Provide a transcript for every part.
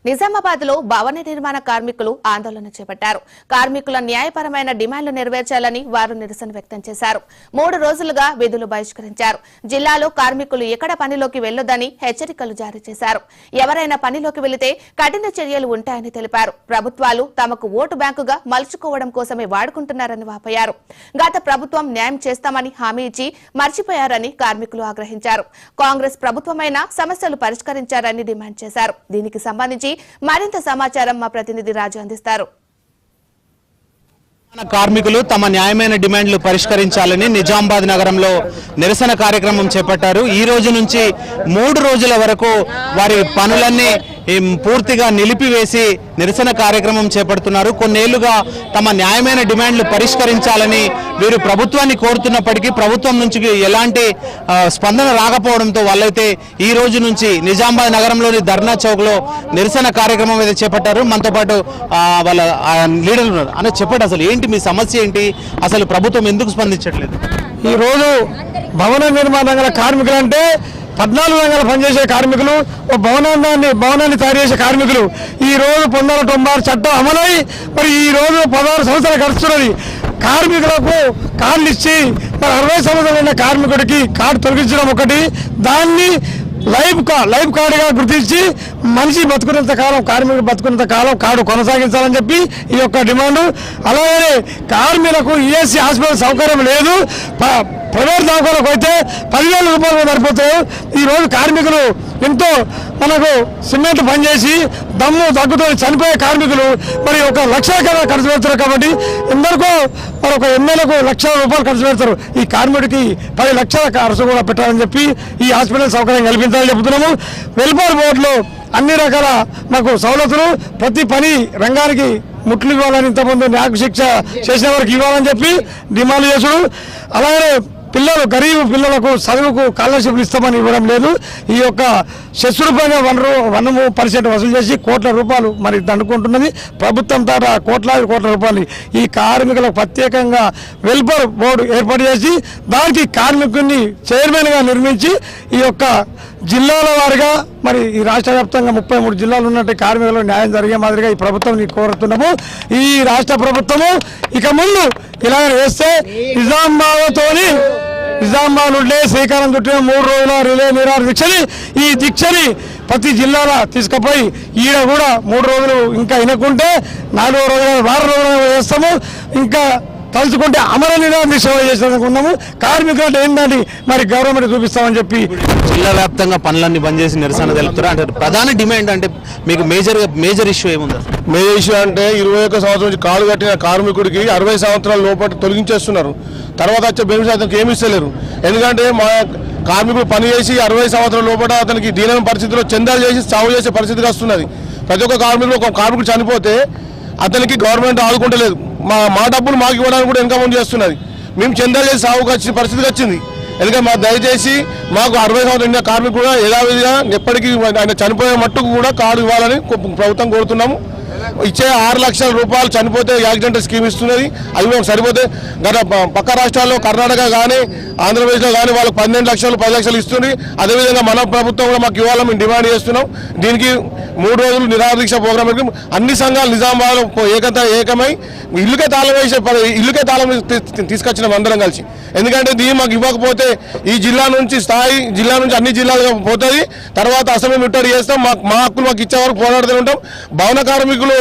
నిజామాబాద్ లో భవన నిర్మాణ కార్మికులు ఆందోళన చేపట్టారు. కార్మికుల న్యాయపరమైన డిమాండ్లు నెరవేర్చాలని వారు నిరసన వ్యక్తం చేశారు. 3 రోజులుగా విధులు బహిష్కరించారు. జిల్లాలో కార్మికులు ఎక్కడ పనిలోకి వెళ్లొద్దని హెచ్చరికలు జారీ చేశారు. ఎవరైనా పనిలోకి వెళితే కఠిన చర్యలు ఉంటాయని తెలిపారు. ప్రభుత్వాలు తమకు ఓటు బ్యాంకుగా మలుచుకోవడం కోసమే వాడుకుంటున్నారని వాపోయారు. గత ప్రభుత్వం న్యాయం చేస్తామని హామీ ఇచ్చి మర్చిపోయారని కార్మికులు ఆగ్రహించారు. కాంగ్రెస్ ప్రభుత్వమైనా సమస్యలు పరిష్కరించారని డిమాండ్ చేశారు. దీనికి సంబంధించి మరింత సమాచారం మా ప్రతినిధి రాజు అందిస్తారు. కార్మికులు తమ న్యాయమైన డిమాండ్లు పరిష్కరించాలని నిజామాబాద్ నగరంలో నిరసన కార్యక్రమం చేపట్టారు. ఈ రోజు నుంచి 3 రోజుల వరకు వారి పనులన్నీ పూర్తిగా నిలిపివేసి నిరసన కార్యక్రమం చేపడుతున్నారు. కొన్నేళ్లుగా తమ న్యాయమైన డిమాండ్లు పరిష్కరించాలని వీరు ప్రభుత్వాన్ని కోరుతున్నప్పటికీ ప్రభుత్వం నుంచి ఎలాంటి స్పందన రాకపోవడంతో వాళ్ళైతే ఈ రోజు నుంచి నిజామాబాద్ నగరంలోని ధర్నా చౌక్ లో నిరసన కార్యక్రమం అయితే చేపట్టారు. మనతో పాటు వాళ్ళ లీడర్లు ఉన్నారు. అనే చెప్పండి, అసలు ఏంటి మీ సమస్య ఏంటి, అసలు ప్రభుత్వం ఎందుకు స్పందించట్లేదు? ఈ రోజు భవన నిర్మాణ రంగ కార్మికులు అంటే 14 రంగాలు పనిచేసే కార్మికులు, భవనాన్ని తయారు చేసే కార్మికులు ఈ రోజు 1996 చట్టం అమలై మరి ఈ రోజు 16 సంవత్సరాలు గడుస్తున్నది. కార్మికులకు కార్డులు ఇచ్చి మరి 60 సంవత్సరాలైన కార్మికుడికి కార్డు తొలగించడం ఒకటి, దాన్ని లైఫ్ కార్డుగా గుర్తించి మనిషి బతుకున్నంత కాలం, కార్మికుడు బతుకున్నంత కాలం కార్డు కొనసాగించాలని చెప్పి ఈ యొక్క డిమాండ్. అలాగే కార్మికులకు ఈఎస్సీ హాస్పిటల్ సౌకర్యం లేదు. ప్రైవేట్ దవాఖానకు అయితే 10,000 రూపాయలు సరిపోతాయి. ఈరోజు కార్మికులు ఎంతో మనకు సిమెంట్ పనిచేసి దమ్ము దగ్గుతో చనిపోయే కార్మికులు మరి 1 లక్ష ఖర్చు పెడతారు. కాబట్టి ఎందరికో మరి ఒక ఎమ్మెల్యేకు 1,00,000 రూపాయలు ఖర్చు పెడతారు. ఈ కార్మికుడికి 10 లక్షల ఖర్చు కూడా పెట్టాలని చెప్పి ఈ హాస్పిటల్ సౌకర్యం కల్పించాలని చెబుతున్నాము. వెల్ఫేర్ బోర్డులో అన్ని రకాల మాకు సౌలతులు, ప్రతి పని రంగానికి ముట్లు ఇవ్వాలని, ఇంతకుముందు న్యాయ శిక్ష చేసిన వారికి ఇవ్వాలని చెప్పి డిమాండ్ చేసుడు. అలాగే గరీబ్ పిల్లలకు చదువుకు స్కాలర్షిప్లు ఇస్తామని ఇవ్వడం లేదు. ఈ యొక్క సెస్ రూపాయలు 1% వసూలు చేసి కోట్ల రూపాయలు మరి దండుకుంటున్నది ప్రభుత్వం. ద్వారా కోట్ల రూపాయలు ఈ కార్మికులకు ప్రత్యేకంగా వెల్ఫేర్ బోర్డు ఏర్పాటు చేసి దానికి కార్మికుడిని చైర్మన్గా నిర్మించి ఈ యొక్క జిల్లాల వారిగా మరి ఈ రాష్ట్ర వ్యాప్తంగా 33 జిల్లాలు ఉన్నట్టు కార్మికులకు న్యాయం జరిగే మాదిరిగా ఈ ప్రభుత్వం కోరుతున్నాము. ఈ రాష్ట్ర ప్రభుత్వము ఇక ముందు ఇలా వేస్తే నిజామాబాద్ నుండే శ్రీకారం చుట్టిన 3 రోజుల రిలే నిరాహార దీక్షని, ఈ దీక్షని ప్రతి జిల్లాలో తీసుకుపోయి ఈడ కూడా 3 రోజులు ఇంకా వినకుంటే 4వ రోజున 6 రోజులు వేస్తాము. ఇంకా తలుచుకుంటే అమర నిరాహార దీక్ష చేసేందుకున్నాము. కార్మికులు ఏంటంటే మరి గవర్నమెంట్ చూపిస్తామని చెప్పి జిల్లా వ్యాప్తంగా పనులన్నీ బంద్ చేసి నిరసన తెలుపుతారు అంటారు. ప్రధాన డిమాండ్ అంటే మీకు మేజర్ ఇష్యూ ఏముంది? మేజర్ ఇష్యూ అంటే 21 సంవత్సరం నుంచి కాలు కట్టిన కార్మికుడికి 60 సంవత్సరాల లోపల తొలగించేస్తున్నారు. తర్వాత వచ్చే బెనిఫిట్స్ అతనికి ఏమి ఇస్తలేరు. ఎందుకంటే మా కార్మికుడు పని చేసి 60 సంవత్సరాల లోపల అతనికి దీనమైన పరిస్థితిలో చందాలు చేసి సాగు చేసే పరిస్థితికి వస్తున్నది. ప్రతి ఒక్క కార్మికుడు చనిపోతే అతనికి గవర్నమెంట్ ఆదుకుంటలేదు. మా డబ్బులు మాకు ఇవ్వడానికి కూడా వెనక ముందు చేస్తున్నది. మేము చందాలు చేసి సాగుకు వచ్చే పరిస్థితికి వచ్చింది. ఎందుకంటే మా దయచేసి మాకు 60 సంవత్సరాల కార్మికుడు కూడా యథావిధిగా ఎప్పటికీ ఆయన చనిపోయే మట్టుకు కూడా కార్డు ఇవ్వాలని ప్రభుత్వం కోరుతున్నాము. ఇచ్చే 6 లక్షల రూపాయలు చనిపోతే యాక్సిడెంటల్ స్కీమ్ ఇస్తున్నది. అవి సరిపోతే గత పక్క రాష్ట్రాల్లో కర్ణాటక కానీ ఆంధ్రప్రదేశ్లో కానీ వాళ్ళకి 12 లక్షలు 10 లక్షలు ఇస్తుంది. అదేవిధంగా మన ప్రభుత్వం కూడా మాకు ఇవ్వాలని మేము డిమాండ్ చేస్తున్నాం. దీనికి 3 రోజులు నిరాహార దీక్ష ప్రోగ్రాం అన్ని సంఘాలు నిజామాబాద్లో ఏకమై ఇల్లుకే తాళం తీసుకొచ్చినాం అందరం కలిసి. ఎందుకంటే దీన్ని మాకు ఇవ్వకపోతే ఈ జిల్లా నుంచి అన్ని జిల్లాలుగా పోతుంది. తర్వాత అసెంబ్లీ ముట్టడి చేస్తాం. మా హక్కులు మాకు ఇచ్చే వరకు పోరాడుతూ ఉంటాం. భవన కార్మికులు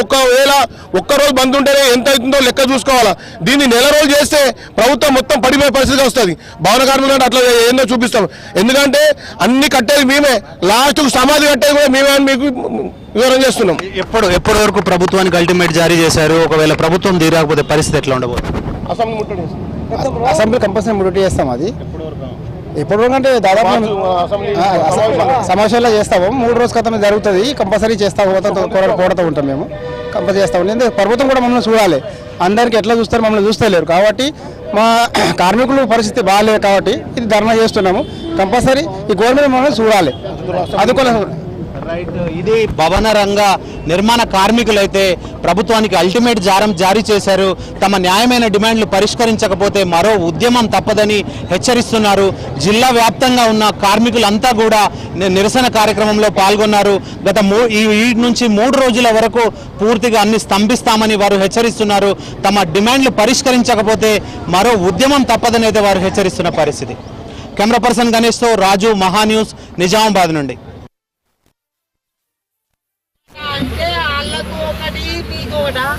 ఒక్కరోజు బంద్ ఉంటేనే ఎంత అవుతుందో లెక్క చూసుకోవాలా. దీన్ని నెల రోజులు చేస్తే ప్రభుత్వం మొత్తం పడిపోయే పరిస్థితి వస్తుంది. భవన కార్మికులు అంటే అట్లా ఏందో చూపిస్తాం. ఎందుకంటే అన్ని కట్టేది మేమే, లాస్ట్ సమాధి కట్టేది కూడా మేమే అని మీకు వివరం చేస్తున్నాం. ఎప్పటి వరకు ప్రభుత్వానికి అల్టిమేట్ జారీ చేశారు? ఒకవేళ ప్రభుత్వం తీరకపోతే పరిస్థితి ఎట్లా ఉండబోతుంది? అసెంబ్లీ కంపల్సరీ ముట్టడి చేస్తాం. అది ఎప్పటివరకు అంటే దాదాపు సమావేశాల్లో చేస్తాము. 3 రోజుల క్రితం జరుగుతుంది. కంపల్సరీ చేస్తాము, కోరుతూ ఉంటాం. మేము కంపల్సరీ చేస్తాము. ఎందుకంటే ప్రభుత్వం కూడా మమ్మల్ని చూడాలి. అందరికీ ఎట్లా చూస్తారు, మమ్మల్ని చూస్తలేరు. కాబట్టి మా కార్మికుల పరిస్థితి బాగాలేదు. కాబట్టి ఇది ధర్నా చేస్తున్నాము. కంపల్సరీ ఈ గవర్నమెంట్ మమ్మల్ని చూడాలి. రైట్, ఇది భవన రంగ నిర్మాణ కార్మికులైతే ప్రభుత్వానికి అల్టిమేట్ జారీ చేశారు. తమ న్యాయమైన డిమాండ్లు పరిష్కరించకపోతే మరో ఉద్యమం తప్పదని హెచ్చరిస్తున్నారు. జిల్లా వ్యాప్తంగా ఉన్న కార్మికులంతా కూడా నిరసన కార్యక్రమంలో పాల్గొన్నారు. ఈ నుంచి 3 రోజుల వరకు పూర్తిగా అన్ని స్తంభిస్తామని వారు హెచ్చరిస్తున్నారు. తమ డిమాండ్లు పరిష్కరించకపోతే మరో ఉద్యమం తప్పదని అయితే వారు హెచ్చరిస్తున్న పరిస్థితి. కెమెరా పర్సన్ గణేష్తో రాజు, మహాన్యూస్, నిజామాబాద్ నుండి. అంటే వాళ్ళకు ఒకటి మీకు ఒకటి